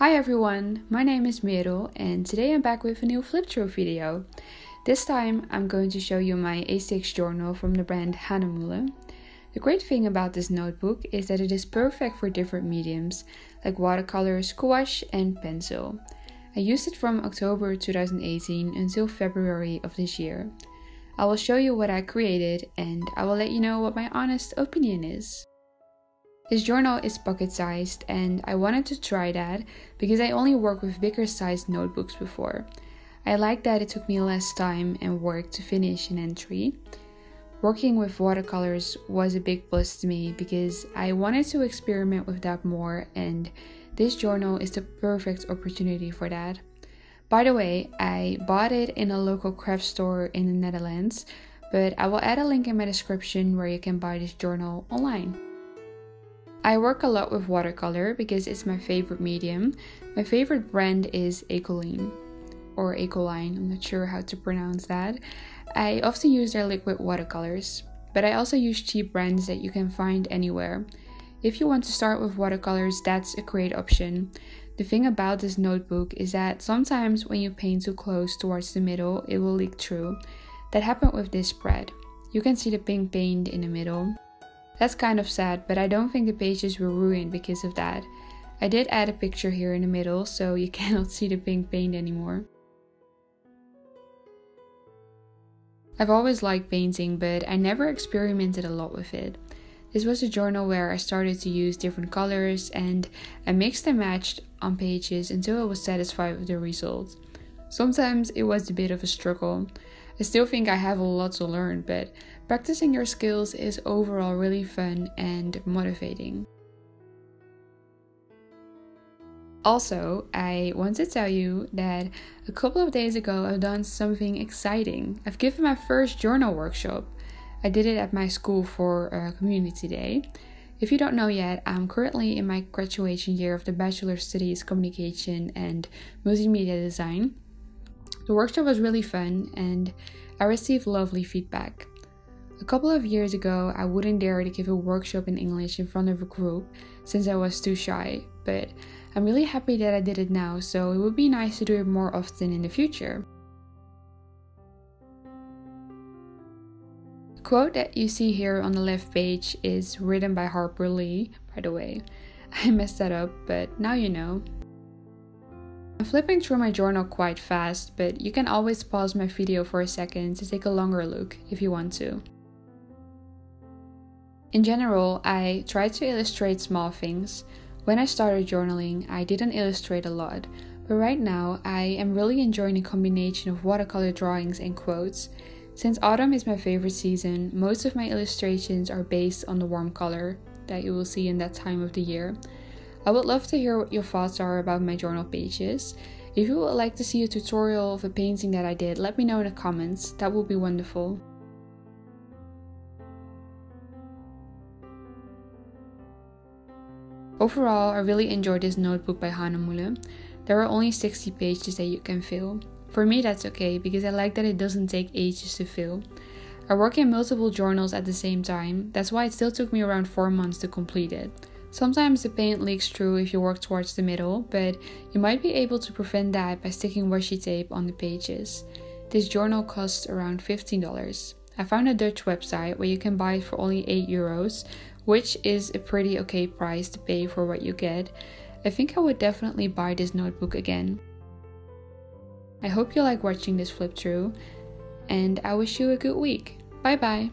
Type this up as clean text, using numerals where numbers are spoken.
Hi everyone, my name is Merel and today I'm back with a new flip through video. This time I'm going to show you my A6 journal from the brand Hahnemühle. The great thing about this notebook is that it is perfect for different mediums like watercolor, gouache and pencil. I used it from October 2018 until February of this year. I will show you what I created and I will let you know what my honest opinion is. This journal is pocket-sized and I wanted to try that because I only worked with bigger sized notebooks before. I like that it took me less time and work to finish an entry. Working with watercolors was a big plus to me because I wanted to experiment with that more, and this journal is the perfect opportunity for that. By the way, I bought it in a local craft store in the Netherlands, but I will add a link in my description where you can buy this journal online. I work a lot with watercolor because it's my favorite medium. My favorite brand is Ecoline, or Ecoline, I'm not sure how to pronounce that. I often use their liquid watercolors, but I also use cheap brands that you can find anywhere. If you want to start with watercolors, that's a great option. The thing about this notebook is that sometimes when you paint too close towards the middle, it will leak through. That happened with this spread. You can see the pink paint in the middle. That's kind of sad, but I don't think the pages were ruined because of that. I did add a picture here in the middle, so you cannot see the pink paint anymore. I've always liked painting, but I never experimented a lot with it. This was a journal where I started to use different colors and I mixed and matched on pages until I was satisfied with the result. Sometimes it was a bit of a struggle. I still think I have a lot to learn, but practicing your skills is overall really fun and motivating. Also, I want to tell you that a couple of days ago I've done something exciting. I've given my first journal workshop. I did it at my school for a community day. If you don't know yet, I'm currently in my graduation year of the Bachelor Studies Communication and Multimedia Design. The workshop was really fun and I received lovely feedback. A couple of years ago, I wouldn't dare to give a workshop in English in front of a group since I was too shy, but I'm really happy that I did it now, so it would be nice to do it more often in the future. The quote that you see here on the left page is written by Harper Lee, by the way. I messed that up, but now you know. I'm flipping through my journal quite fast, but you can always pause my video for a second to take a longer look if you want to. In general, I try to illustrate small things. When I started journaling, I didn't illustrate a lot, but right now I am really enjoying a combination of watercolor drawings and quotes. Since autumn is my favorite season, most of my illustrations are based on the warm color that you will see in that time of the year. I would love to hear what your thoughts are about my journal pages. If you would like to see a tutorial of a painting that I did, let me know in the comments, that would be wonderful. Overall, I really enjoyed this notebook by Hahnemühle. There are only 60 pages that you can fill. For me that's okay, because I like that it doesn't take ages to fill. I work in multiple journals at the same time, that's why it still took me around 4 months to complete it. Sometimes the paint leaks through if you work towards the middle, but you might be able to prevent that by sticking washi tape on the pages. This journal costs around $15. I found a Dutch website where you can buy it for only €8, which is a pretty okay price to pay for what you get. I think I would definitely buy this notebook again. I hope you like watching this flip through, and I wish you a good week. Bye bye!